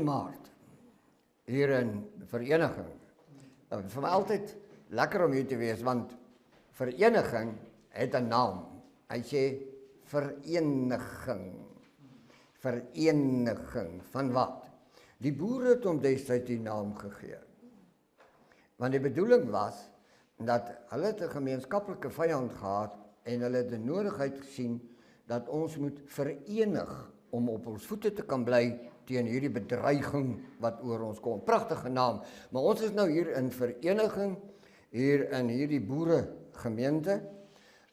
Maart, hier in Vereniging. Nou, vir my altyd lekker om hier te wees, want Vereniging het 'n naam. Hy sê vereniging. Vereniging, van wat? Die boere het hom destyds die naam gegee. Want die bedoeling was, dat hulle het 'n gemeenskaplike vyand gehad, en hulle het die nodigheid gesien, dat ons moet verenig, om op ons voete te kan bly, teen hierdie bedreiging wat oor ons kom. Pragtige naam, maar ons is nou hier in Vereniging, hier in hierdie boere gemeente,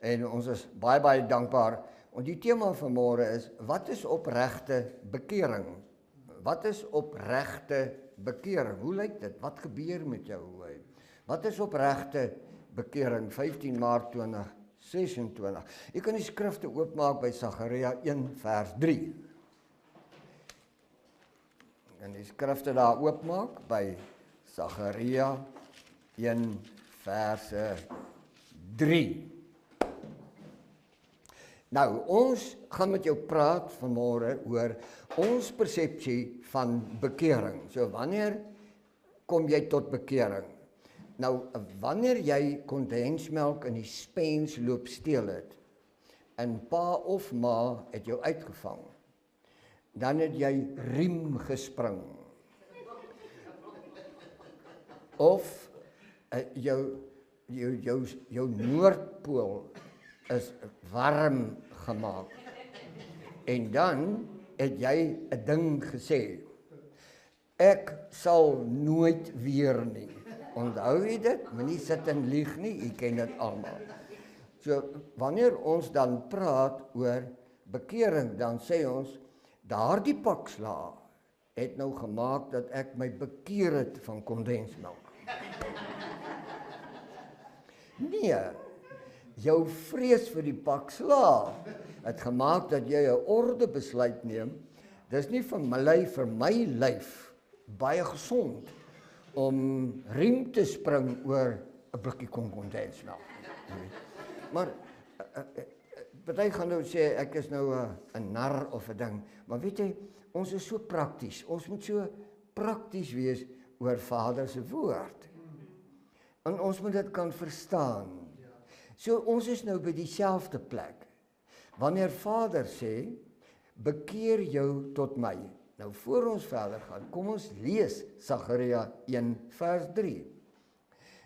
en ons is baie, baie dankbaar. En die tema van môre is, wat is opregte bekering? Wat is opregte bekering? Hoe lyk dit? Wat gebeur met jou? Wat is opregte bekering? 15 Maart 2026. Jy kan die skrifte oopmaak by Sagaria 1 vers 3. En die skrifte daar oopmaak by Sagaria 1 verse 3. Nou, ons gaan met jou praat vanmôre oor ons persepsie van bekering. So, wanneer kom jy tot bekering? Nou, wanneer jy kondensmelk in die spens loop steel het, en pa of ma het jou uitgevang, dan het jy riem gespring. Of jou noordpool is warm gemaak. En dan het jy 'n ding gesê, ek sal nooit weer nie. Onthou jy dit? Moenie sit en lieg nie, jy ken dit almal. So, wanneer ons dan praat oor bekering, dan sê ons, daardie pak sla het nou gemaak dat ek my bekeer het van kondensmelk. Nee, jou vrees vir die pak sla het gemaak dat jy 'n orde besluit neem. Dis nie vir my lyf baie gesond om riem te spring oor 'n blikkie kondensmelk. Maar party gaan nou sê ek is nou 'n nar of 'n ding, maar weet jy, ons is so prakties. Ons moet so prakties wees oor Vader se woord. En ons moet dit kan verstaan. So ons is nou by dieselfde plek. Wanneer Vader sê, bekeer jou tot my. Nou voor ons verder gaan, kom ons lees Sagaria 1 vers 3.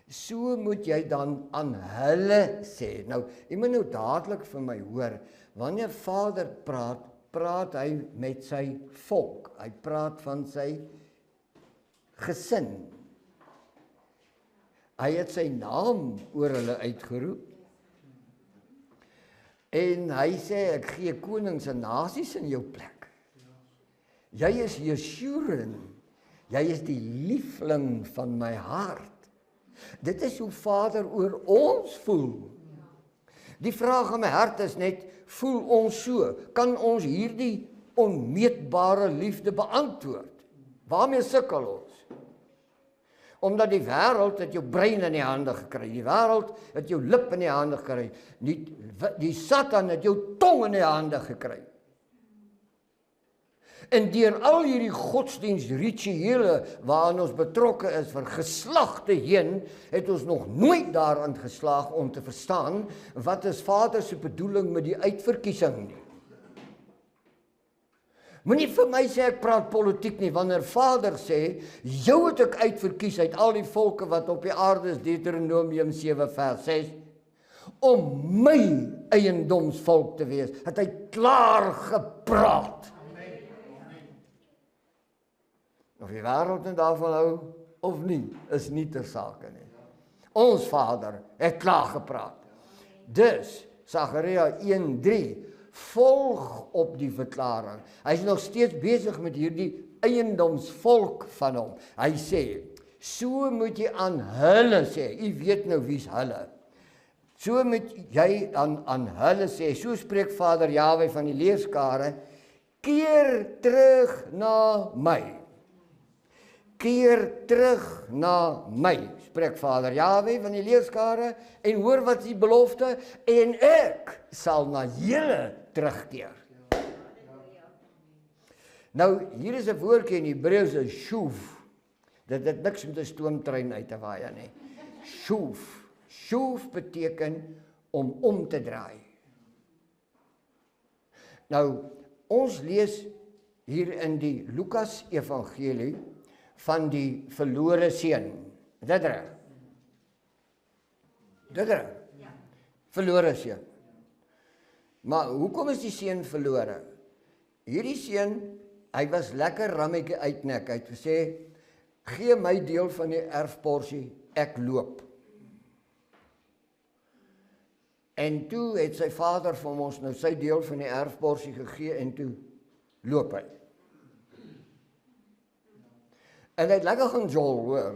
So moet jy dan aan hulle sê. Nou, jy moet nou dadelik vir my hoor, wanneer Vader praat, praat hy met sy volk. Hy praat van sy gesin. Hy het sy naam oor hulle uitgeroep. En hy sê, ek gee konings en nasies in jou plek. Jy is Jeshurun. Jy is die liefling van my hart. Dit is hoe Vader oor ons voel. Die vraag in my hart is net, voel ons so? Kan ons hierdie onmeetbare liefde beantwoord? Waarmee sukkel ons? Omdat die wêreld het jou brein in die hande gekry. Die wêreld het jou lip in die hande gekry. Die Satan het jou tong in die hande gekry. En deur al hierdie godsdienstrituele waaraan ons betrokke is vir geslagte heen, het ons nog nooit daaraan geslaag om te verstaan wat is Vader se bedoeling met die uitverkiesing nie. Moenie vir my sê ek praat politiek nie, wanneer Vader sê, jou het ek uitverkies uit al die volke wat op die aarde is, Deuteronomium 7 vers 6, om my eiendomsvolk te wees, het hy klaar gepraat. Of die wêreld en daarvan hou, of nie, is nie ter sake nie. Ons Vader het klaar gepraat. Dus, Sagaria 1:3, volg op die verklaring. Hy is nog steeds besig met hierdie eiendomsvolk van hom. Hy sê, so moet jy aan hulle sê, jy weet nou wie's hulle. So moet jy aan hulle sê, so spreek Vader Jahwe van die leerskare, keer terug na my. keer terug na my, spreek Vader Jahwe van die leerskare, en hoor wat die belofte, en ek sal na julle terugkeer. Nou, hier is 'n woordjie in Hebreëus, shuv. Dit het niks met 'n stoomtrein uit te waai nie. Shuv. Shuv beteken om te draai. Nou, ons lees hier in die Lukas Evangelie van die verlore seun. Dit reg? Dit reg? Ja. Verlore seun. Maar hoekom is die seun verlore? Hierdie seun, hy was lekker rammetjie uitnek. Hy het gesê, gee my deel van die erfporsie, ek loop. En toe het sy vader vir ons nou sy deel van die erfporsie gegee en toe loop hy. En hy het lekker gaan jol, hoor.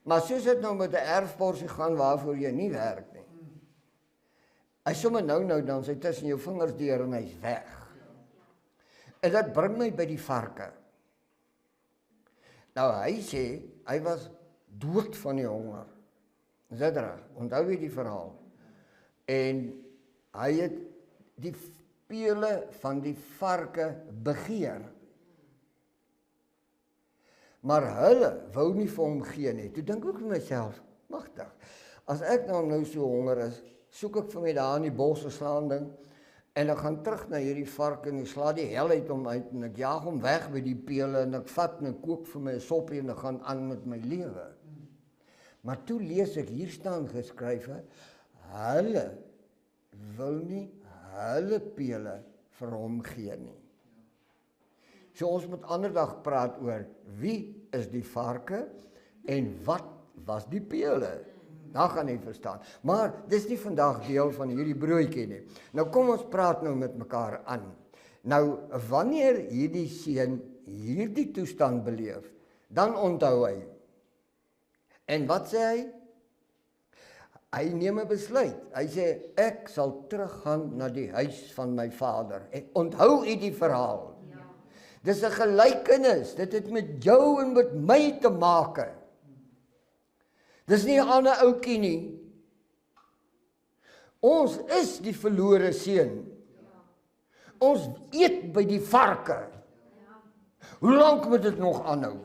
Maar soos dit nou met 'n erfporsie gaan waarvoor jy nie werk nie. Hy sommer nou dan sy tussen jou vingers deur en hy's weg. En dit bring my by die varke. Nou hy sê, hy was dood van die honger. Is dit reg? Onthou jy die verhaal? En hy het die pele van die varke begeer. Maar hulle wou nie vir hom gee nie. Toe dink ek vir myself, magtig, as ek nou so honger is, soek ek vir my daar in die bos 'n slaanding, en ek gaan terug na hierdie vark en ek sla die hel uit hom uit, en ek jaag hom weg by die pele, en ek vat en ek kook vir my 'n soppie, en ek gaan aan met my lewe. Maar toe lees ek, hier staan geskrywe, hulle wil nie hulle pele vir hom gee nie. So ons moet ander dag praat oor wie is die varke en wat was die pele. Dan gaan jy verstaan. Maar dis nie vandag deel van hierdie broodjie nie. Nou kom ons praat nou met mekaar aan. Nou wanneer hierdie seun hierdie toestand beleef, dan onthou hy. En wat sê hy? Hy neem 'n besluit. Hy sê, ek sal teruggaan na die huis van my vader. En onthou u die verhaal? Ja. Dis 'n gelykenis. Dit het met jou en met my te maak. Dis nie 'n ander ouetjie nie. Ons is die verlore seun. Ja. Ons eet by die varke. Ja. Hoe lank moet dit nog aanhou?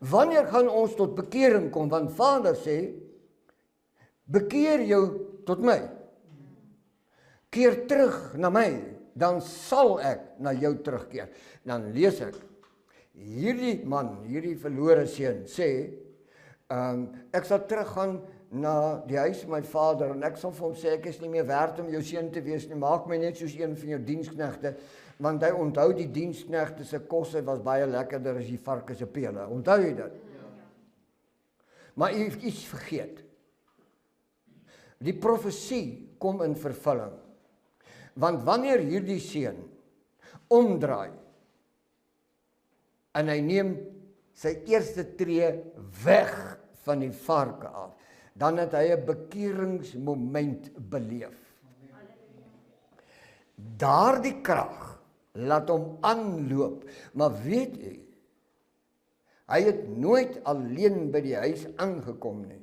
Wanneer gaan ons tot bekering kom? Want Vader sê, bekeer jou tot my. Keer terug na my, dan sal ek na jou terugkeer. Dan lees ek, hierdie man, hierdie verlore seun sê, ek sal teruggaan na die huis van my vader, en ek sal vir hom sê, ek is nie meer werd om jou seun te wees nie, maak my net soos een van jou diensknegte, want hy onthou die diensknegte se kosse was baie lekkerder as die varke se pele. Onthou jy dit? Ja. Maar jy het iets vergeet. Die profesie kom in vervulling. Want wanneer hierdie seun omdraai en hy neem sy eerste tree weg van die varke af, dan het hy 'n bekeringsmoment beleef. Daardie krag laat hom aanloop, maar weet jy, hy het nooit alleen by die huis aangekom nie.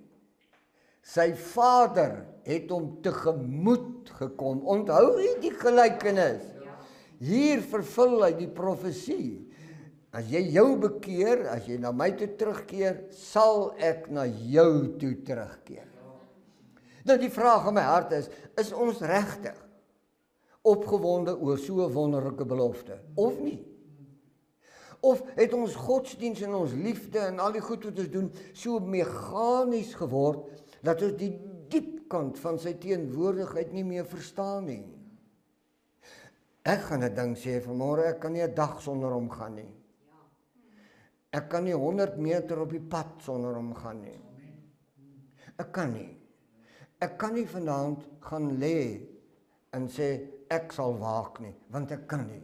Sy vader het hom tegemoet gekom. Onthou jy die gelykenis? Hier vervul hy die profesie. As jy jou bekeer, as jy na my toe terugkeer, sal ek na jou toe terugkeer. Nou die vraag in my hart is ons regtig opgewonde oor so 'n wonderlike belofte, of nie? Of het ons godsdiens en ons liefde en al die goed wat ons doen so meganies geword, dat ons die diep kant van sy teenwoordigheid nie meer verstaan nie? Ek gaan 'n ding sê vanmôre, ek kan nie 'n dag sonder hom gaan nie. Ek kan nie 100 meter op die pad sonder hom gaan nie. Ek kan nie. Ek kan nie vanaand gaan lê en sê, ek sal waak nie, want ek kan nie.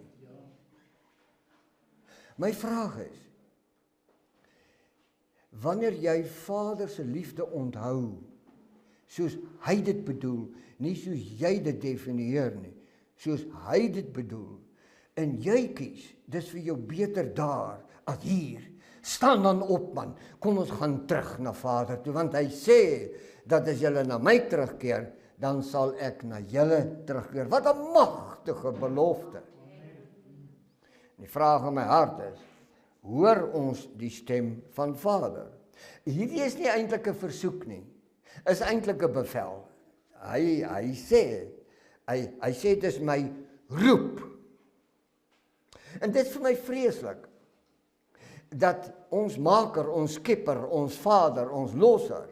My vraag is, wanneer jy Vader se liefde onthou, soos hy dit bedoel, nie soos jy dit definieer nie, soos hy dit bedoel, en jy kies, dis vir jou beter daar as hier. Staan dan op man, kom ons gaan terug na Vader toe, want hy sê, dat as julle na my terugkeer, dan sal ek na julle terugkeer. Wat 'n magtige belofte. Die vraag in my hart is, hoor ons die stem van Vader? Hierdie is nie eintlik 'n versoek nie, is eintlik 'n bevel. Hy sê, dit is my roep. En dit is vir my vreeslik, dat ons maker, ons skepper, ons Vader, ons losser,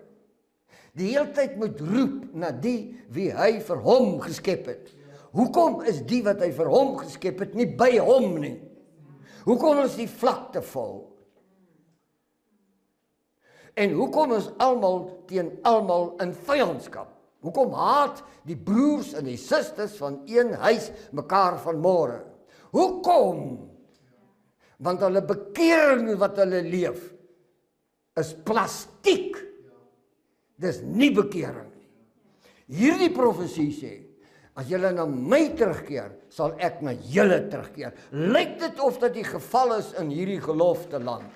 die hele tyd moet roep na die wie hy vir hom geskep het. Hoekom is die wat hy vir hom geskep het nie by hom nie? Hoekom is die vlakte vol? En hoekom is almal teen almal in vyandskap? Hoekom haat die broers en die susters van een huis mekaar vanmôre? Hoekom? Want hulle bekering wat hulle leef is plastiek. Dis nie bekering nie. Hierdie profesie sê, as julle na my terugkeer, sal ek na julle terugkeer. Lyk dit of dit die geval is in hierdie gelofte land?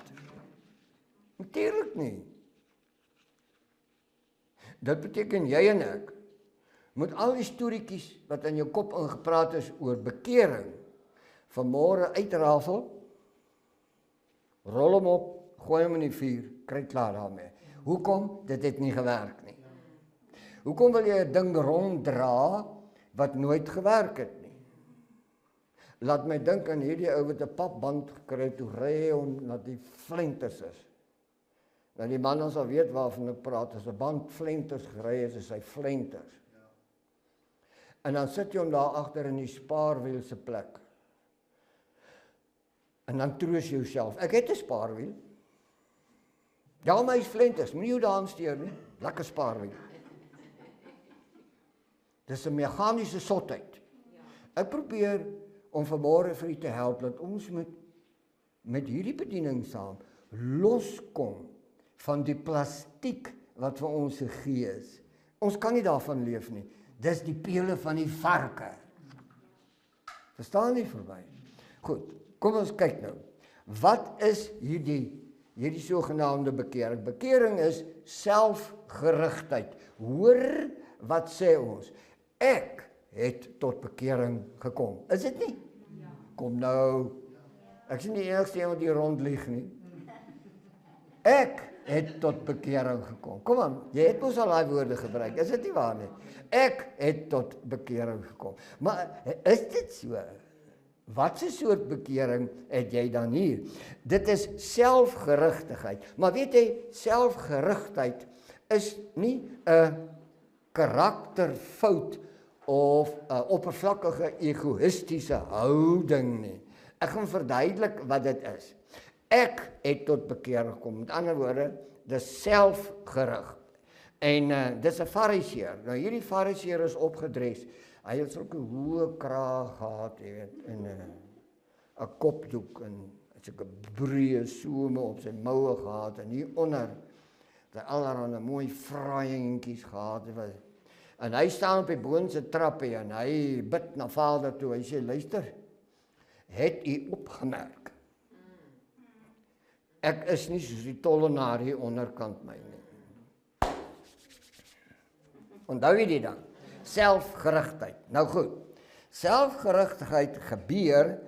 Natuurlik nie. Dit beteken jy en ek moet al die storieetjies wat in jou kop ingepraat is oor bekering vanmôre uitrafel, rol hom op, gooi hom in die vuur, kry klaar daarmee. Hoekom? Dit het nie gewerk nie. Hoekom wil jy 'n ding ronddra wat nooit gewerk het nie? Laat my dink aan hierdie ou wat 'n papband gekry het, toe ry hom na die flenters is. Nou die man sal weet waarvan ek praat, as 'n band flenters gery is hy flenters. En dan sit jy hom daar agter in die spaarwiel se plek. En dan troos jy jouself, ek het 'n spaarwiel. Ja, my is flenters, moenie jou daar aansteur nie, lekker spaarwiel. Dis 'n meganiese sotheid. Ek probeer om vanmôre vir u te help, dat ons met hierdie bediening saam loskom van die plastiek wat vir ons gegee is. Ons kan nie daarvan leef nie. Dis die pele van die varke. Verstaan nie vir my? Goed, kom ons kyk nou. Wat is hierdie sogenaamde bekering? Bekering is selfgerigtheid. Hoor wat sê ons? Ek het tot bekering gekom. Is dit nie? Ja. Kom nou. Ek is nie die enigste een wat hier rondlieg nie. Ek het tot bekering gekom. Kom aan, jy het mos al daai woorde gebruik. Is dit nie waar nie? Ek het tot bekering gekom. Maar is dit so? Wat 'n soort bekering het jy dan hier? Dit is selfgerigtigheid. Maar weet jy, selfgerigtheid is nie 'n karakterfout of 'n oppervlakkige egoïstiese houding nie. Ek gaan verduidelik wat dit is. Ek het tot bekering gekom. Met ander woorde, dis selfgerig. En dis 'n fariseer. Nou hierdie fariseer is opgedres. Hy het sulke hoë kraag gehad, jy weet, en 'n kopdoek en sulke breë some op sy moue gehad en hier onder het hy allerhande mooi fraaientjies gehad. En hy staan op die boonste trappie en hy bid na Vader toe. Hy sê, luister, het u opgemerk? Ek is nie soos die tollenaar hier onderkant my nie. Onthou jy dit dan? Selfgerigtheid. Nou goed, selfgerigtigheid gebeur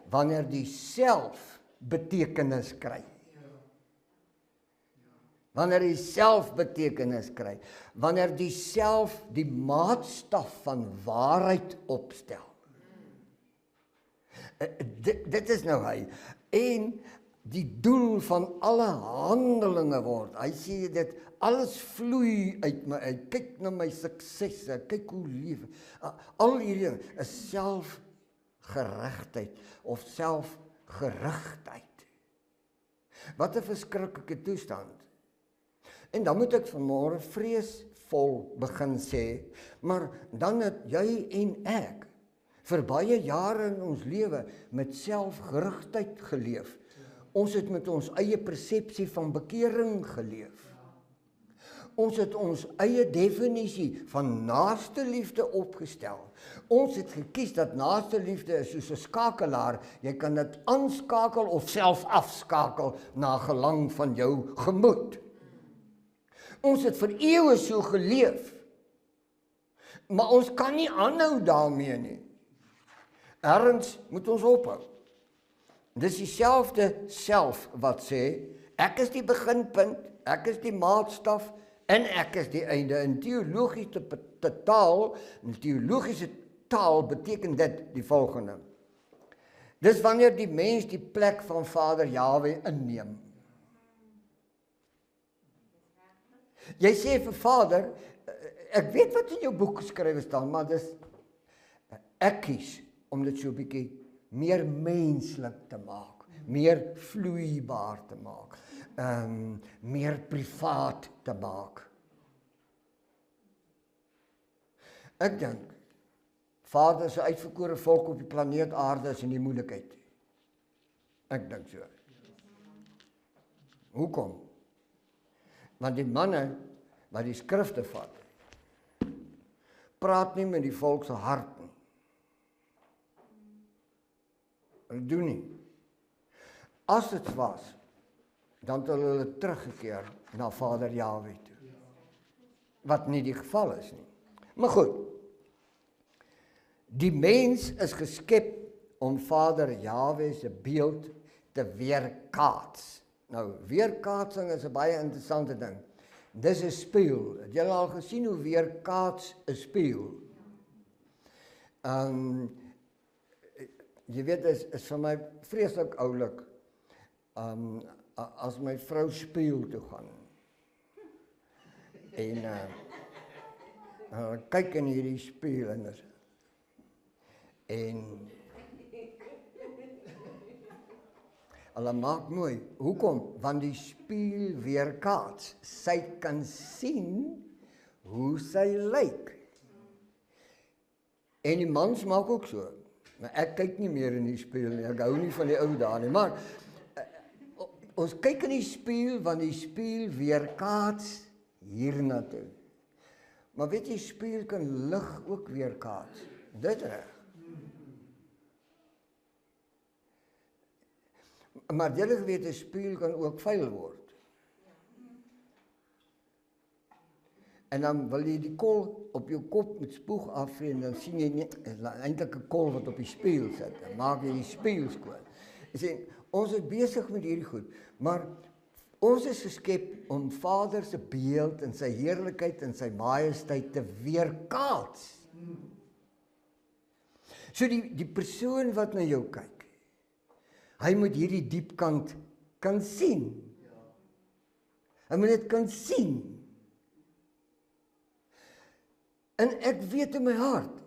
wanneer die self betekenis kry. Wanneer die self betekenis kry. Wanneer die self die maatstaf van waarheid opstel. Dit is nou hy. En die doel van alle handelinge word. Hy sê dit, alles vloei uit my uit. Kyk na my suksesse, kyk hoe lief. Al hierdie is selfgerigtheid of selfgerigtheid. Wat 'n verskriklike toestand. En dan moet ek vanmôre vreesvol begin sê, maar dan het jy en ek vir baie jare in ons lewe met selfgerigtheid geleef. Ons het met ons eie persepsie van bekering geleef. Ons het ons eie definisie van naaste liefde opgestel. Ons het gekies dat naaste liefde is soos 'n skakelaar. Jy kan dit aanskakel of self afskakel na gelang van jou gemoed. Ons het vir eeue so geleef. Maar ons kan nie aanhou daarmee nie. Ergens moet ons ophou. Dis dieselfde self wat sê, ek is die beginpunt, ek is die maatstaf en ek is die einde. In teologiese taal beteken dit die volgende. Dis wanneer die mens die plek van Vader Jahwe inneem. Jy sê vir Vader, ek weet wat in jou boek geskrywe staan, maar dis ek kies om dit so 'n bietjie meer menslik te maak, meer vloeibaar te maak, meer privaat te maak. Ek dink Vader se uitverkore volk op die planeet Aarde is in die moeilikheid. Ek dink so. Hoekom? Want die manne wat die skrifte vat, praat nie met die volk se hart nie. Hulle doen nie. As dit was, dan het hulle teruggekeer na Vader Jahwe toe. Wat nie die geval is nie. Maar goed, die mens is geskep om Vader Jahwe se beeld te weerkaats. Nou, weerkaatsing is 'n baie interessante ding. Dis 'n spieël. Het julle al gesien hoe weerkaats 'n spieël? Jy weet, is vir my vreeslik oulik. As my vrou spieël toe gaan. En kyk in hierdie spieël en hulle maak mooi. Hoekom? Want die spieël weerkaats. Sy kan sien hoe sy lyk. En die mans maak ook so. Maar ek kyk nie meer in die spieël nie. Ek hou nie van die ou dae nie. Maar ons kyk in die spieël, want die spieël weerkaats hiernatoe. Maar weet jy, spieël kan lig ook weerkaats. Dit reg. Maar jy weet, 'n spieël kan ook vuil word. En dan wil jy die kol op jou kop met spoeg afvee en dan sien jy net eintlik 'n kol wat op die spieël sit. Dan maak jy die spieël skoon. Jy sê, ons is besig met hierdie goed, maar ons is geskep om Vader se beeld en sy heerlikheid en sy majesteit te weerkaats. So die persoon wat na jou kyk, hy moet hierdie diep kant kan sien. Hy moet dit kan sien. En ek weet in my hart,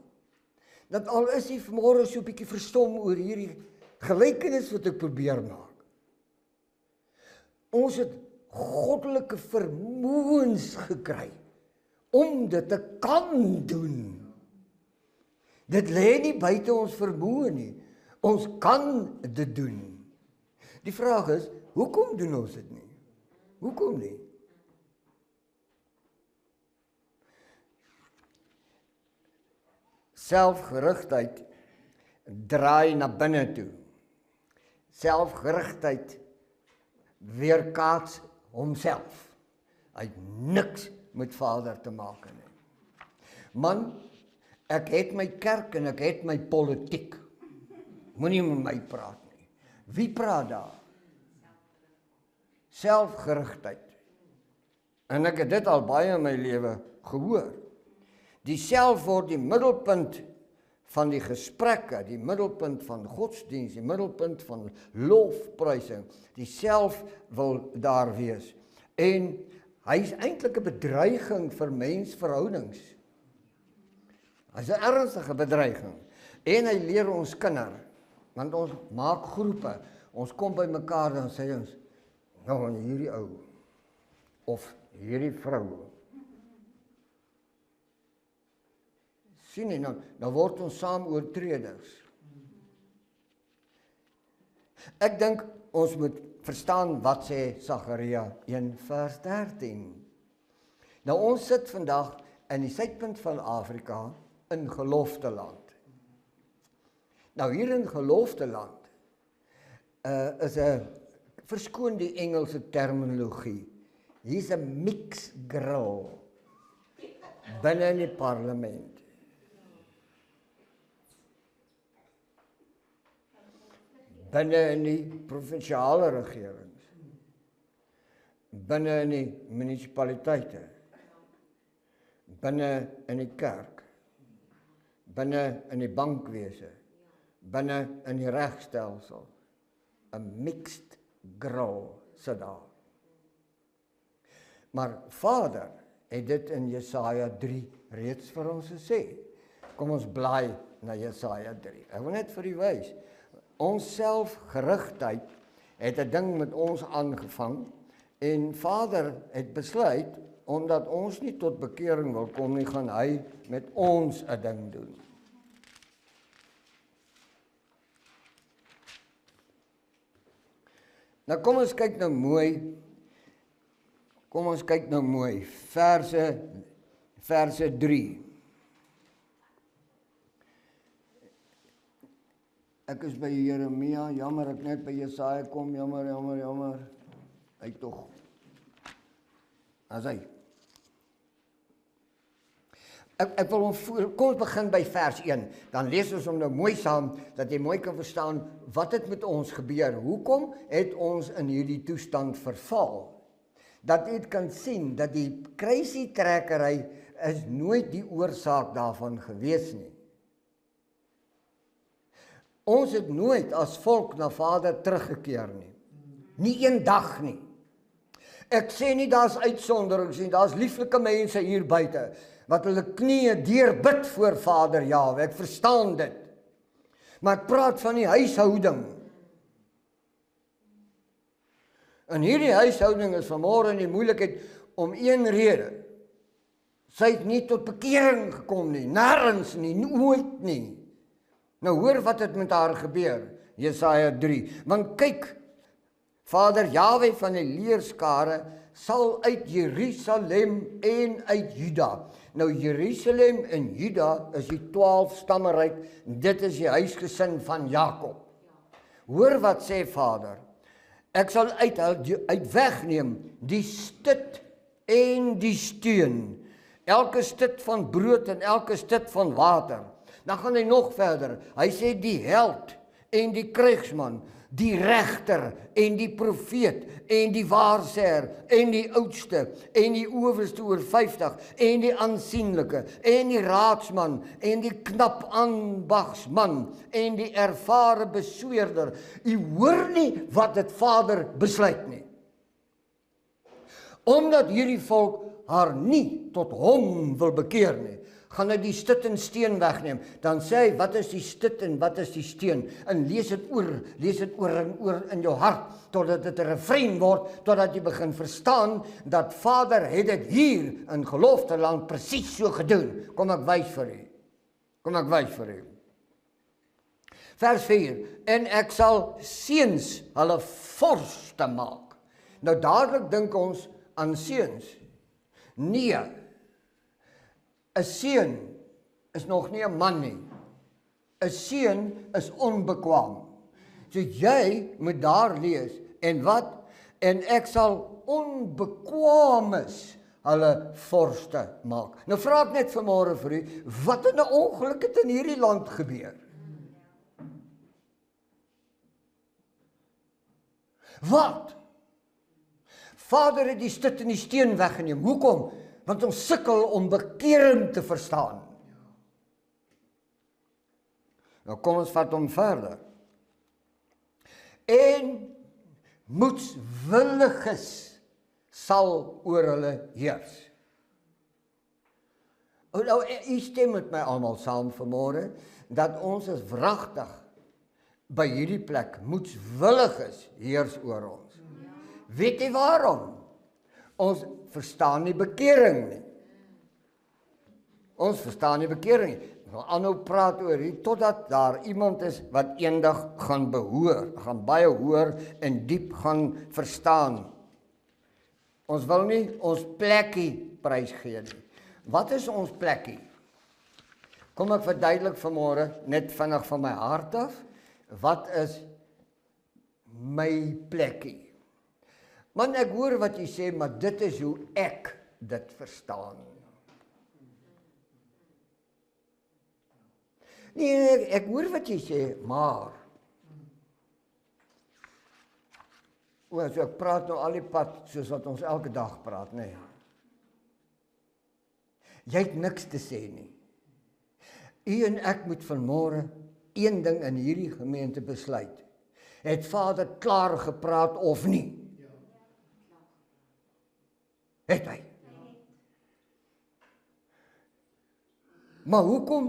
dat al is hy vanmôre so 'n bietjie verstom oor hierdie gelykenis wat ek probeer maak. Ons het goddelike vermoëns gekry om dit te kan doen. Dit lê nie buite ons vermoë nie. Ons kan dit doen. Die vraag is, hoekom doen ons dit nie? Hoekom nie? Selfgerigtheid draai na binne toe. Selfgerigtheid weerkaats homself. Hy het niks met Vader te maak nie. Man, ek het my kerk en ek het my politiek. Moenie met my praat nie. Wie praat daar? Selfgerigtheid. En ek het dit al baie in my lewe gehoor. Die self word die middelpunt van die gesprekke, die middelpunt van godsdienst, die middelpunt van lofprysing. Die self wil daar wees. En hy is eintlik 'n bedreiging vir mensverhoudings. Hy is 'n ernstige bedreiging. En hy leer ons kinders, want ons maak groepe, ons kom by mekaar en sê ons, nou hierdie ou, of hierdie vrou. Sien jy, nou word ons saam oortreders. Ek dink ons moet verstaan wat sê Sagaria 1 vers 13. Nou ons sit vandag in die suidpunt van Afrika in Gelofteland. Nou hier in Gelofteland is 'n, verskoon die Engelse terminologie, hier's 'n mix grill binne in die parlement. Binne in die provinsiale regerings, binne in die munisipaliteite, binne in die kerk, binne in die bankwese, binne in die regstelsel, 'n mixed grill sit daar. Maar Vader het dit in Jesaja 3 reeds vir ons gesê. Kom ons blaai na Jesaja 3. Ek wil net vir u wys. Ons selfgerigtheid het 'n ding met ons aangevang en Vader het besluit, omdat ons nie tot bekering wil kom nie, gaan hy met ons 'n ding doen. Nou kom ons kyk nou mooi. Kom ons kyk nou mooi. Verse 3. Ek is by Jeremia, jammer ek net by Jesaja kom, jammer. Hy tog. As hy. Ek wil hom voel, kom ons begin by vers 1, dan lees ons hom nou mooi saam, dat jy mooi kan verstaan, wat het met ons gebeur, hoekom het ons in hierdie toestand verval, dat jy kan sien, dat die kruisietrekkery is nooit die oorsaak daarvan gewees nie. Ons het nooit as volk na Vader teruggekeer nie, nie een dag nie. Ek sê nie daar's uitsonderings nie, daar's lieflike mense hier buite, wat hulle knieë deurbid voor Vader Jahwe, ek verstaan dit. Maar ek praat van die huishouding. En hierdie huishouding is vanmôre in die moeilikheid om een rede. Sy het nie tot bekering gekom nie, nêrens nie, nooit nie. Nou hoor wat het met haar gebeur, Jesaja 3. Want kyk, Vader Jahwe van die leerskare sal uit Jerusalem en uit Juda. Nou Jerusalem en Juda is die 12 stammeryk, dit is die huisgesin van Jakob. Hoor wat sê Vader, ek sal uit wegneem die stit en die steun, elke stit van brood en elke stit van water. Dan gaan hy nog verder, hy sê die held en die krygsman, die regter en die profeet en die waarsêer en die oudste en die owerste oor 50 en die aansienlike en die raadsman en die knap ambagsman en die ervare besweerder. U hoor nie wat dit Vader besluit nie. Omdat hierdie volk haar nie tot hom wil bekeer nie, gaan hy die stit en steen wegneem. Dan sê hy, wat is die stit en wat is die steen? En lees dit oor en oor in jou hart, totdat dit 'n refrein word, totdat jy begin verstaan, dat Vader het dit hier in Gelofteland presies so gedoen. Kom ek wys vir u. Vers 4, en ek sal seuns hulle vorste maak. Nou dadelik dink ons aan seuns. Nee, 'n seun is nog nie 'n man nie. 'n Seun is onbekwaam. So jy moet daar lees, en wat? En ek sal onbekwames hulle vorste maak. Nou vra ek net vanmôre vir u, wat 'n ongeluk het in hierdie land gebeur? Wat? Vader het die stit en die steen weggeneem. Hoekom? Want ons sukkel om bekering te verstaan. Nou kom ons vat hom verder. En moedswilliges sal oor hulle heers. Nou, u stem met my almal saam vanmôre, dat ons is wragtig by hierdie plek, moedswilliges heers oor ons. Weet jy waarom? Ons verstaan nie bekering nie. Ons verstaan nie bekering nie. Ek wil aanhou praat oor hier, totdat daar iemand is wat eendag gaan behoor, gaan baie hoor en diep gaan verstaan. Ons wil nie ons plekkie prys gee nie. Wat is ons plekkie? Kom ek verduidelik vanmôre net vinnig van my hart af. Wat is my plekkie? Man, ek hoor wat jy sê, maar dit is hoe ek dit verstaan. Nee, ek hoor wat jy sê, maar so ek praat nou al die pad soos wat ons elke dag praat, nee. Jy het niks te sê nie. U en ek moet vanmôre een ding in hierdie gemeente besluit. Het Vader klaar gepraat of nie? Het hy? Maar hoekom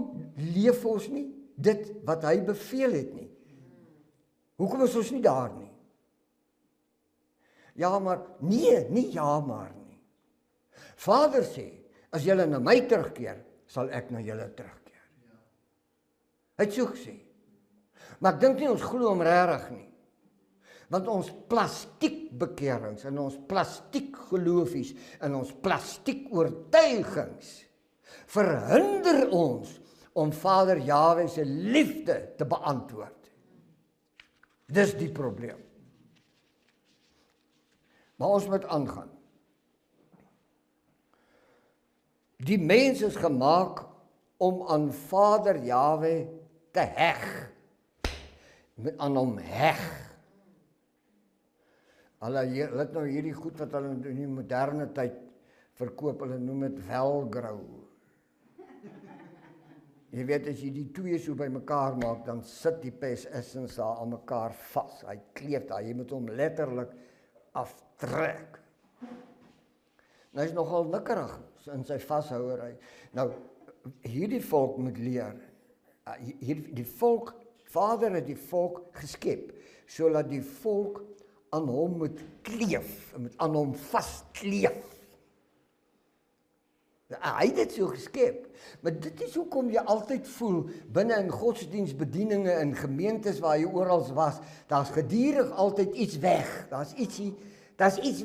leef ons nie dit wat hy beveel het nie? Hoekom is ons nie daar nie? Ja, maar, nee, nie ja maar nie. Vader sê, as julle na my terugkeer, sal ek na julle terugkeer. Hy het so gesê. Maar ek dink nie ons glo hom regtig nie. Want ons plastiek bekerings en ons plastiek geloofies en ons plastiek oortuigings verhinder ons om Vader Jahwe se liefde te beantwoord. Dis die probleem. Maar ons moet aangaan. Die mens is gemaak om aan Vader Jahwe te heg. Aan hom heg. Hulle het nou hierdie goed wat hulle in die moderne tyd verkoop, hulle noem dit velcro. Jy weet, as jy die twee so by mekaar maak, dan sit die pestessens daar aan mekaar vas. Hy kleef daar, jy moet hom letterlik aftrek. Nou is nogal nikkerig in sy vashouery. Nou, hierdie volk moet leer. Die volk, Vader het die volk geskep, sodat die volk aan hom moet kleef, moet aan hom vaskleef. Hy het dit so geskep, maar dit is hoekom jy altyd voel, binne in godsdienstbedieninge en gemeentes waar jy oral was, daar's gedurig altyd iets weg, daar's iets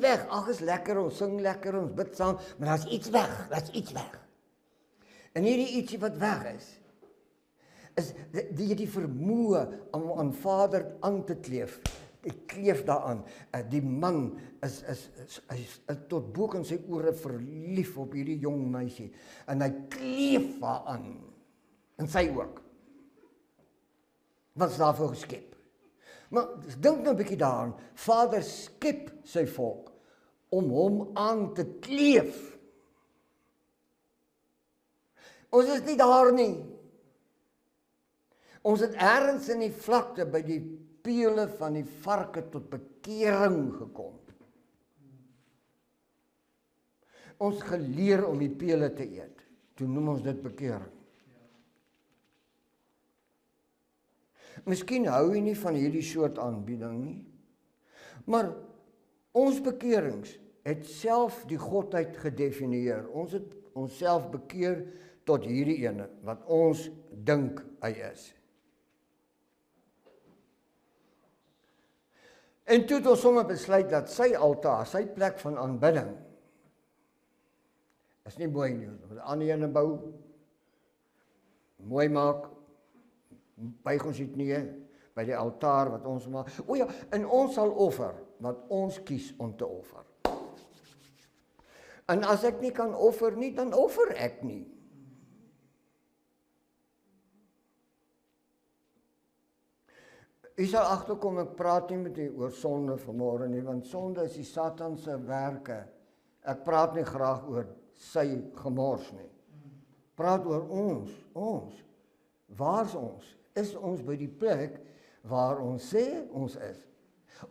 weg, ag is lekker, ons sing lekker, ons bid saam, maar daar's iets weg. En hierdie ietsie wat weg is die vermoë om aan Vader aan te kleef. Ek kleef daaraan. Die man is tot bo in sy ore verlief op hierdie jong meisie en hy kleef daaraan. En sy ook. Wat is daarvoor geskep? Maar dink nou 'n bietjie daaraan. Vader skep sy volk om hom aan te kleef. Ons is nie daar nie. Ons het ergens in die vlakte by die pele van die varke tot bekering gekom. Ons geleer om die pele te eet. Toe noem ons dit bekering. Miskien hou jy nie van hierdie soort aanbieding nie, maar ons bekerings het self die godheid gedefinieer. Ons het onsself bekeer tot hierdie ene wat ons dink hy is. En toe het ons sommer besluit dat sy altaar, sy plek van aanbidding, is nie mooi nie. Die ander ene bou, mooi maak, buig ons dit nie, by die altaar wat ons maak. O ja, en ons sal offer, wat ons kies om te offer. En as ek nie kan offer nie, dan offer ek nie. U sal agterkom, ek praat nie met u oor sonde vanmôre nie, want sonde is die Satan se werke. Ek praat nie graag oor sy gemors nie. Praat oor ons. Waar's ons? Is ons by die plek waar ons sê ons is?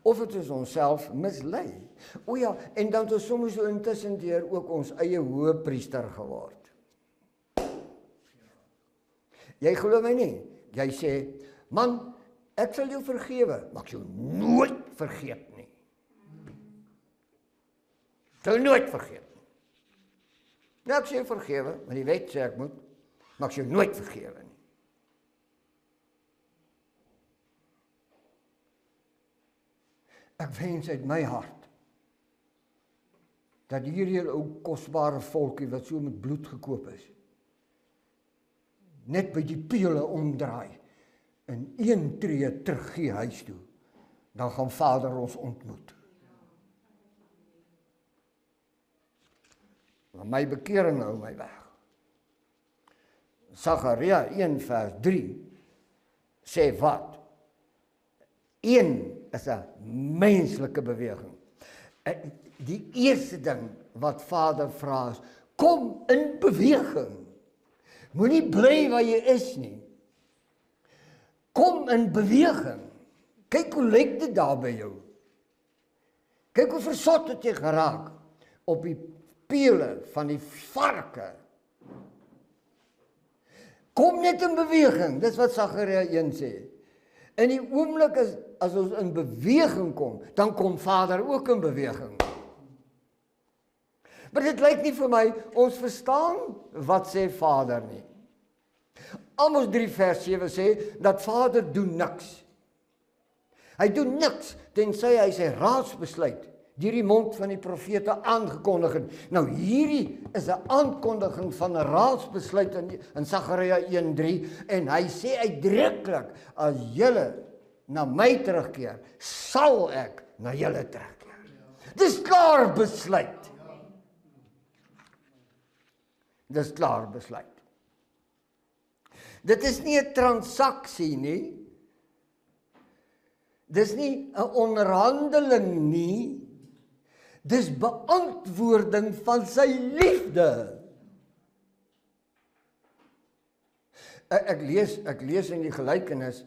Of het ons onsself mislei? O ja, en dan het ons soms so intussen deur ook ons eie hoëpriester geword. Jy glo my nie? Jy sê, man, ek sal jou vergewe, maar ek sal nooit vergeet nie. Ek sal nooit vergeet nie. Nou, ek sal jou vergewe, want die wet sê ek moet, maar ek sal jou nooit vergewe nie. Ek wens uit my hart dat hierdie ou kosbare volkie wat so met bloed gekoop is, net by die pele omdraai, en een tree teruggee huis toe, dan gaan Vader ons ontmoet. Maar my bekering hou my weg. Sagaria 1 vers 3 sê wat? Een is 'n menslike beweging. Die eerste ding wat Vader vra is, kom in beweging. Moenie bly waar jy is nie. Kom in beweging. Kyk hoe lyk dit daar by jou. Kyk hoe versot het jy geraak op die pele van die varke. Kom net in beweging, dis wat Sagaria 1 sê. In die oomblik as ons in beweging kom, dan kom Vader ook in beweging. Maar dit lyk nie vir my, ons verstaan wat sê Vader nie. Amos 3 vers 7 sê, dat Vader doen niks. Hy doen niks, tensy hy sy raadsbesluit deur die mond van die profete aangekondig het. Nou hierdie is 'n aankondiging van 'n raadsbesluit in Sagaria 1:3 en hy sê uitdruklik, as julle na my terugkeer, sal ek na julle terugkeer. Dis klaar besluit. Dis klaar besluit. Dit is nie 'n transaksie nie. Dis nie 'n onderhandeling nie. Dis beantwoording van sy liefde. Ek lees in die gelykenis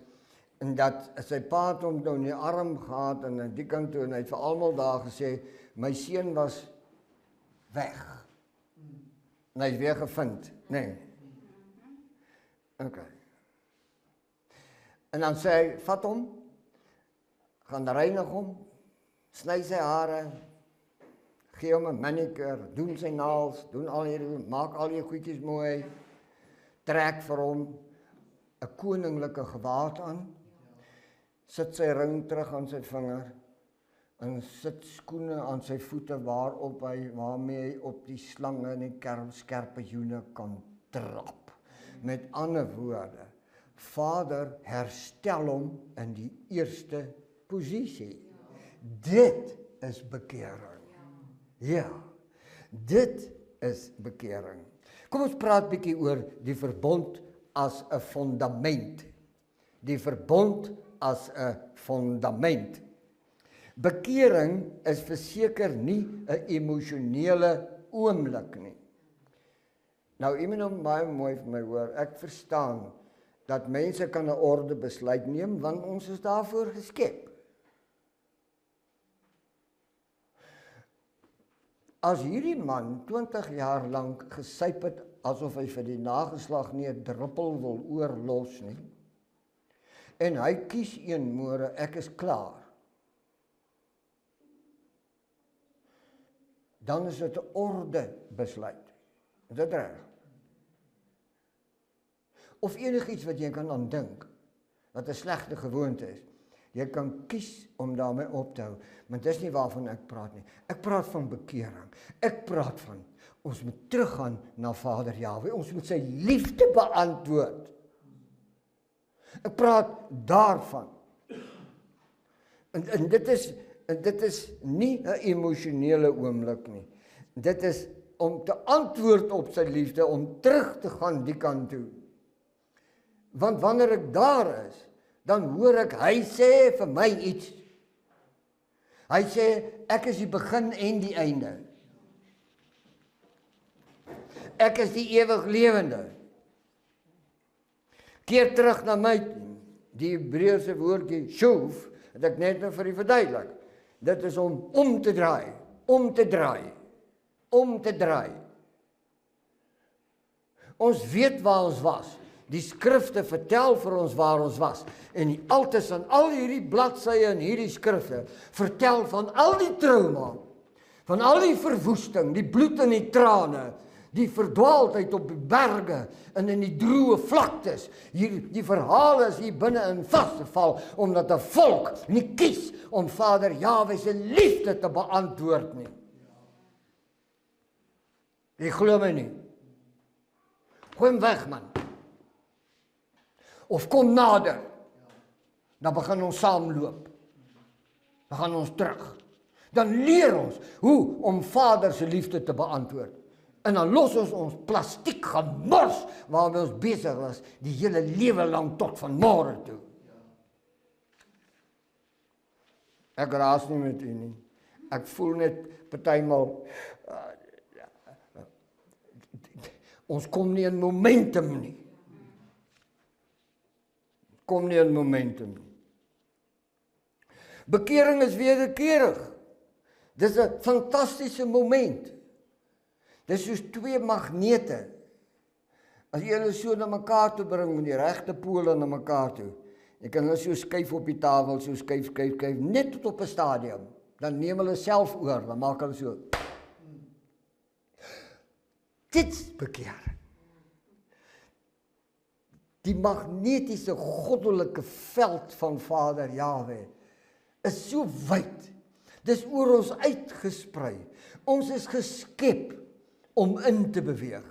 en dat sy pa het hom nou in die arm gehad en aan die kant toe en hy het vir almal daar gesê, my seun was weg. En hy is weer gevind, nee. Okay. En dan sê hy, vat hom, gaan reinig hom, sny sy hare, gee hom 'n manicure, doen sy naels, doen al hierdie, maak al die goedjies mooi, trek vir hom 'n koninklike gewaad aan, sit sy ring terug aan sy vinger, en sit skoene aan sy voete waarmee hy op die slange en die skerpe joene kan trap. Met ander woorde, Vader herstel hom in die eerste posisie. Dit is bekering. Ja, dit is bekering. Kom ons praat bietjie oor die verbond as 'n fundament. Die verbond as 'n fundament. Bekering is verseker nie 'n emosionele oomblik nie. Nou, iemand moet baie mooi vir my hoor, ek verstaan dat mense kan 'n orde besluit neem, want ons is daarvoor geskep. As hierdie man 20 jaar lank gesyp het, asof hy vir die nageslag nie 'n druppel wil oorlos nie, en hy kies een môre, ek is klaar, dan is dit 'n orde besluit. Is dit reg? Of enigiets wat jy kan aandink, wat 'n slegte gewoonte is. Jy kan kies om daarmee op te hou, maar dis nie waarvan ek praat nie. Ek praat van bekering. Ek praat van, ons moet teruggaan na Vader Jahwe, ons moet sy liefde beantwoord. Ek praat daarvan. En dit is nie 'n emosionele oomblik nie. Dit is om te antwoord op sy liefde, om terug te gaan die kant toe. Want wanneer ek daar is, dan hoor ek, hy sê vir my iets. Hy sê, ek is die begin en die einde. Ek is die ewig lewende. Keer terug na my, die Hebreëse woordjie, shuv, het ek net nou vir u verduidelik. Dit is om te draai, om te draai, om te draai. Ons weet waar ons was. Die skrifte vertel vir ons waar ons was. En die altes aan al hierdie bladsye en hierdie skrifte vertel van al die trauma, van al die verwoesting, die bloed en die trane, die verdwaaldheid op die berge en in die droë vlaktes. Die verhale is hier binne in vasgeval, omdat 'n volk nie kies om Vader Jahwe se liefde te beantwoord nie. Jy glo my nie. Gooi hom weg, man. Of kom nader. Dan begin ons saamloop. Dan gaan ons terug. Dan leer ons hoe om Vader se liefde te beantwoord. En dan los ons plastiek gemors waarmee ons besig was die hele lewe lang tot vanmôre toe. Ek raas nie met u nie. Ek voel net partymal ons kom nie in momentum nie. Kom nie in momentum nie. Bekering is wederkerig. Dis 'n fantastiese moment. Dis soos twee magnete. As jy hulle so na mekaar toe bring met die regte pole na mekaar toe. Jy kan hulle so skuif op die tafel, so skuif, net tot op 'n stadium. Dan neem hulle self oor, dan maak hulle so. Dit bekering. Die magnetiese goddelike veld van Vader Jahwe is so wyd. Dis oor ons uitgesprei. Ons is geskep om in te beweeg.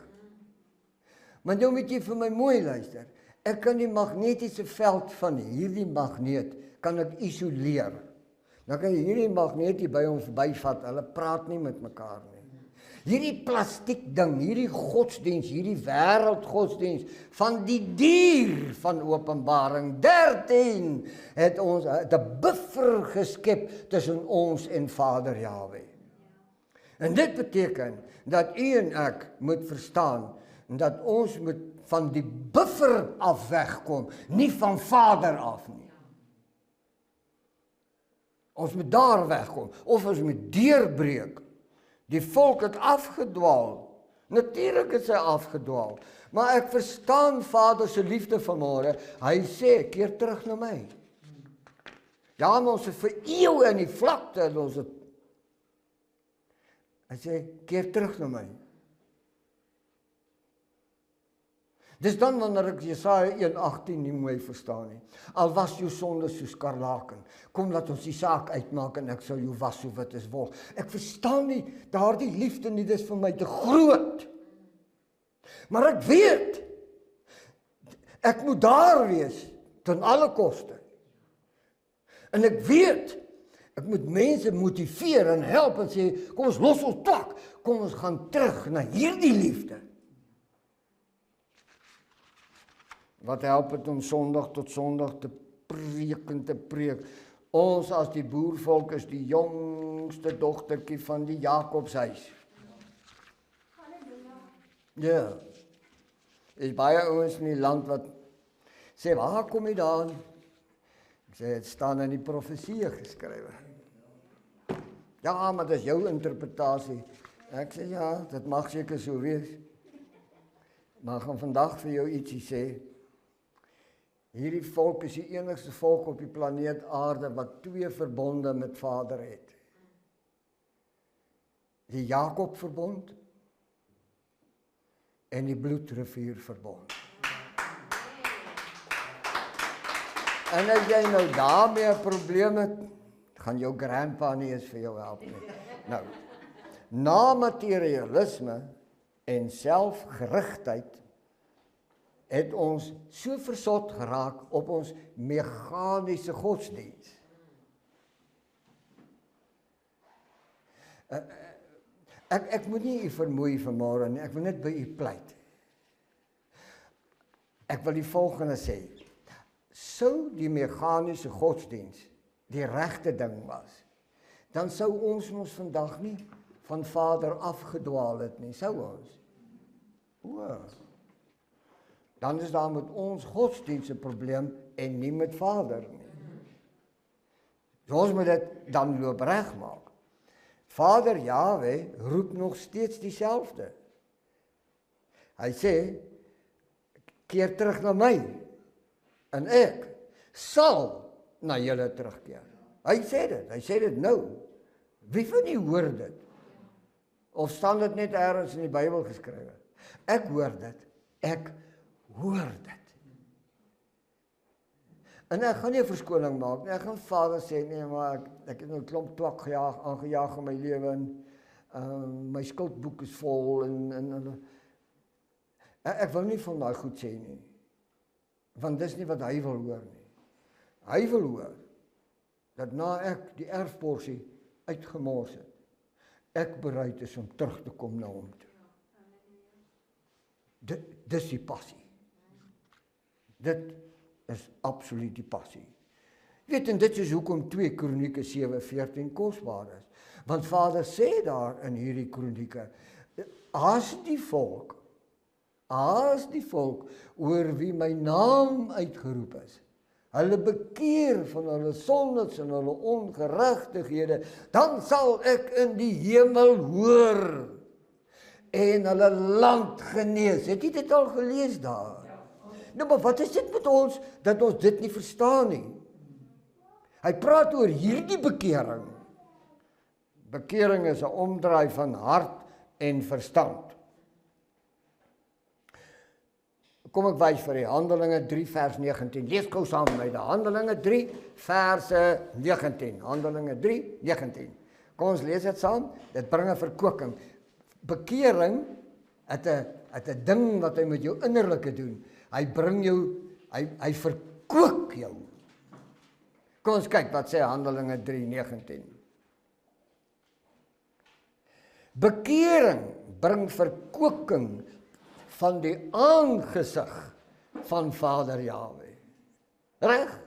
Maar nou moet jy vir my mooi luister. Ek kan die magnetiese veld van hierdie magneet kan ek isoleer. Dan kan jy hierdie magneet hier by ons byvat. Hulle praat nie met mekaar nie. Hierdie plastiek ding, hierdie godsdiens, hierdie wêreldgodsdiens van die dier van Openbaring 13 het ons 'n buffer geskep tussen ons en Vader Jahwe. En dit beteken dat u en ek moet verstaan dat ons moet van die buffer af wegkom, nie van Vader af nie. Ons moet daar wegkom, of ons moet deurbreek. Die volk het afgedwaal. Natuurlik het sy afgedwaal. Maar ek verstaan Vader se liefde vanmôre. Hy sê, keer terug na my. Ja, maar ons het vir eeue in die vlakte en ons het. Hy sê, keer terug na my. Dis dan wanneer ek Jesaja 1:18 nie mooi verstaan nie. Al was jou sonde soos skarlaken, kom laat ons die saak uitmaak en ek sal jou was so wit as wol. Ek verstaan nie daardie liefde nie, dis vir my te groot. Maar ek weet, ek moet daar wees, ten alle koste. En ek weet, ek moet mense motiveer en help en sê, kom ons los ons tak, kom ons gaan terug na hierdie liefde. Wat help het om Sondag tot Sondag te preek en te preek? Ons as die boervolk is die jongste dogtertjie van die Jakobshuis. Ja. Is baie ouens in die land wat sê, waar kom jy daan? Ek sê, het staan in die profesie geskrywe. Ja, maar dis jou interpretasie. Ek sê, ja, dit mag seker so wees. Maar ek gaan vandag vir jou ietsie sê. Hierdie volk is die enigste volk op die planeet aarde wat twee verbonde met Vader het. Die Jakob verbond en die bloedrivier verbond. En as jy nou daarmee 'n probleem het, gaan jou grandpa nie eens vir jou help nie. Nou, na materialisme en selfgerigtheid het ons so versot geraak op ons meganiese godsdiens. Ek moet nie u vermoei vanmôre nie, ek wil net by u pleit. Ek wil die volgende sê. Sou die meganiese godsdiens die regte ding was, dan sou ons vandag nie van Vader afgedwaal het nie, sou ons? Dan is daar met ons godsdienst 'n probleem en nie met Vader nie. Ons moet dit dan loop regmaak. Vader Jahwe roep nog steeds dieselfde. Hy sê, keer terug na my en ek sal na julle terugkeer. Hy sê dit nou. Wie van u hoor dit? Of staan dit net ergens in die Bybel geskrywe? Ek hoor dit. Ek hoor dit. En ek gaan nie 'n verskoning maak nie. Ek gaan Vader sê, nee, maar ek het nou 'n klomp twak aangejaag in my lewe My skuldboek is vol en ek wil nie van daai goed sê nie. Want dis nie wat hy wil hoor nie. Hy wil hoor dat na ek die erfporsie uitgemors het, ek bereid is om terug te kom na hom toe. Dis die passie. Dit is absoluut die passie. Weet, en dit is hoekom 2 Kronieke 7:14 kosbaar is. Want Vader sê daar in hierdie kronieke, as die volk oor wie my naam uitgeroep is, hulle bekeer van hulle sondes en hulle ongeregtighede, dan sal ek in die hemel hoor en hulle land genees. Het jy dit al gelees daar? Nou, maar wat is dit met ons, dat ons dit nie verstaan nie? Hy praat oor hierdie bekering. Bekering is 'n omdraai van hart en verstand. Kom ek wys vir u, Handelinge 3 vers 19. Lees gou saam met my, Handelinge 3 verse 19. Handelinge 3, 19. Kom ons lees dit saam. Dit bring 'n verkoeking. Bekering het 'n ding wat hy met jou innerlike doen. Hy bring jou, hy verkook jou. Kom ons kyk wat sê Handelinge 3, 19. Bekering bring verkoeking van die aangesig van Vader Jahwe. Reg?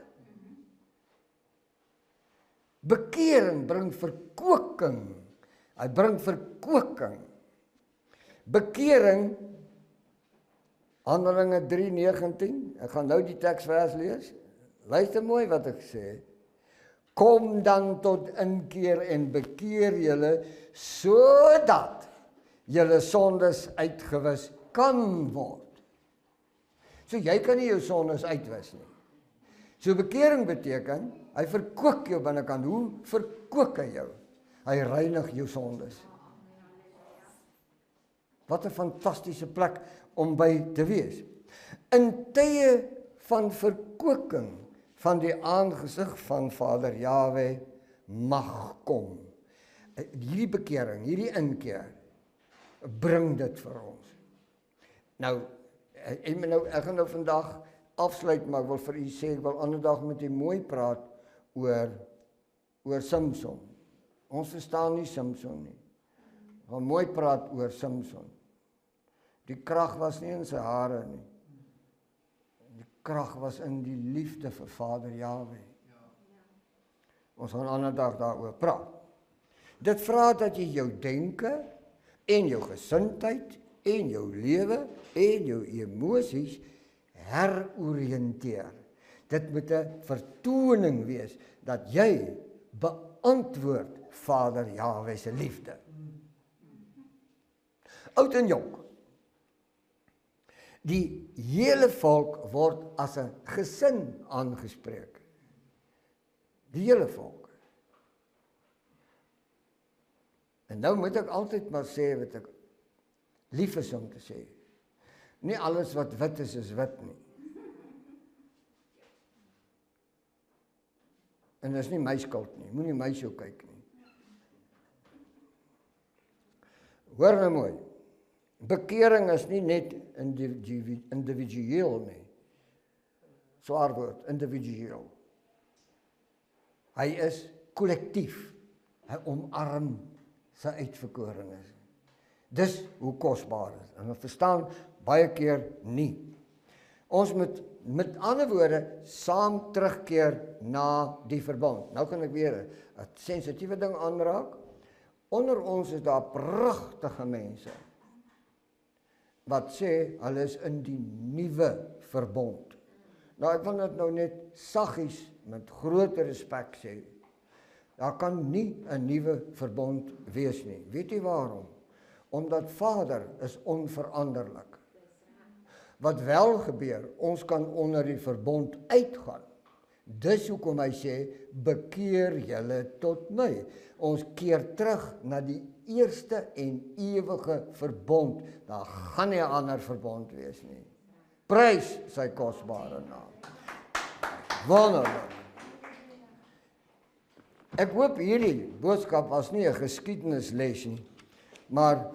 Bekering bring verkoeking. Hy bring verkoeking. Bekering, Handelinge 3:19. Ek gaan nou die teksvers lees. Luister mooi wat ek sê. Kom dan tot inkeer en bekeer julle, sodat julle sondes uitgewis kan word. So jy kan nie jou sondes uitwis nie. So bekering beteken, hy verkook jou binnekant. Hoe verkook hy jou? Hy reinig jou sondes. Wat 'n fantastiese plek om by te wees. In tye van verkoeking van die aangesig van Vader Jahwe mag kom. Hierdie bekering, hierdie inkeer, bring dit vir ons. Nou, ek gaan nou vandag afsluit, maar ek wil vir u sê, ek wil ander dag met u mooi praat oor Samson. Ons verstaan nie Samson nie. Ek gaan mooi praat oor Samson. Die krag was nie in sy hare nie. Die krag was in die liefde vir Vader Jahwe. Ons gaan ander dag daaroor praat. Dit vra dat jy jou denke en jou gesindheid en jou lewe en jou emosies heroriënteer. Dit moet 'n vertoning wees dat jy beantwoord Vader Jahwe se liefde. Oud en jonk. Die hele volk word as 'n gesin aangespreek. Die hele volk. En nou moet ek altyd maar sê wat ek lief is om te sê. Nie alles wat wit is wit nie. En dit is nie my skuld nie. Moenie my so kyk nie. Hoor nou mooi. Bekering is nie net individueel nie. Swaar woord, individueel. Hy is kollektief. Hy omarm sy uitverkorenes. Dis hoe kosbaar is. En ons verstaan baie keer nie. Ons moet met ander woorde saam terugkeer na die verbond. Nou kan ek weer 'n sensitiewe ding aanraak. Onder ons is daar pragtige mense wat sê hulle is in die nuwe verbond. Nou ek wil dit nou net saggies met groot respek sê. Daar kan nie 'n nuwe verbond wees nie. Weet jy waarom? Omdat Vader is onveranderlik. Wat wel gebeur, ons kan onder die verbond uitgaan. Dis hoekom hy sê, bekeer julle tot my. Ons keer terug na die eerste en ewige verbond. Daar gaan nie 'n ander verbond wees nie. Prys sy kosbare naam. Wonderlik. Ek hoop hierdie boodskap was nie 'n geskiedenisles nie. Maar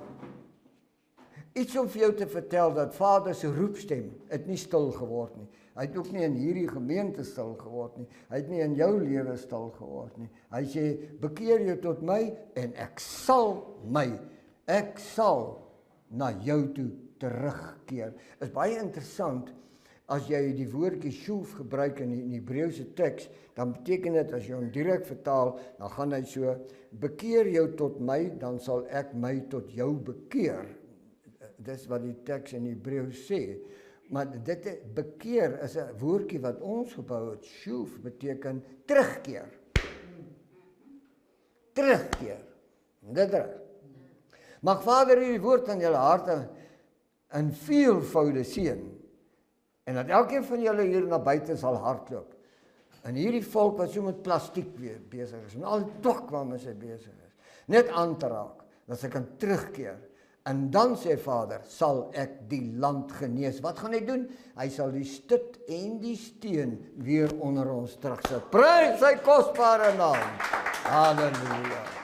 iets om vir jou te vertel dat Vader se roepstem het nie stil geword nie. Hy het ook nie in hierdie gemeente stil geword nie. Hy het nie in jou lewe stil geword nie. Hy sê, bekeer jou tot my en ek sal na jou toe terugkeer. Is baie interessant, as jy die woordjie shuv gebruik in die Hebreëse teks, dan beteken dit, as jy hom direk vertaal, dan gaan hy so, bekeer jou tot my, dan sal ek my tot jou bekeer. Dis wat die teks in Hebreëus sê. Maar dit bekeer is 'n woordjie wat ons gebou het. Shuv beteken terugkeer. Terugkeer. Dit reg. Mag Vader hierdie woord in julle harte in veelvoude seën. En dat elkeen van julle hier na buite sal hardloop. En hierdie volk wat so met plastiek besig is, en al die twak waarmee sy besig is, net aan te raak, dat sy kan terugkeer. En dan sê Vader, sal ek die land genees. Wat gaan hy doen? Hy sal die stut en die steen weer onder ons terugsit. Prys sy kosbare naam. Halleluja.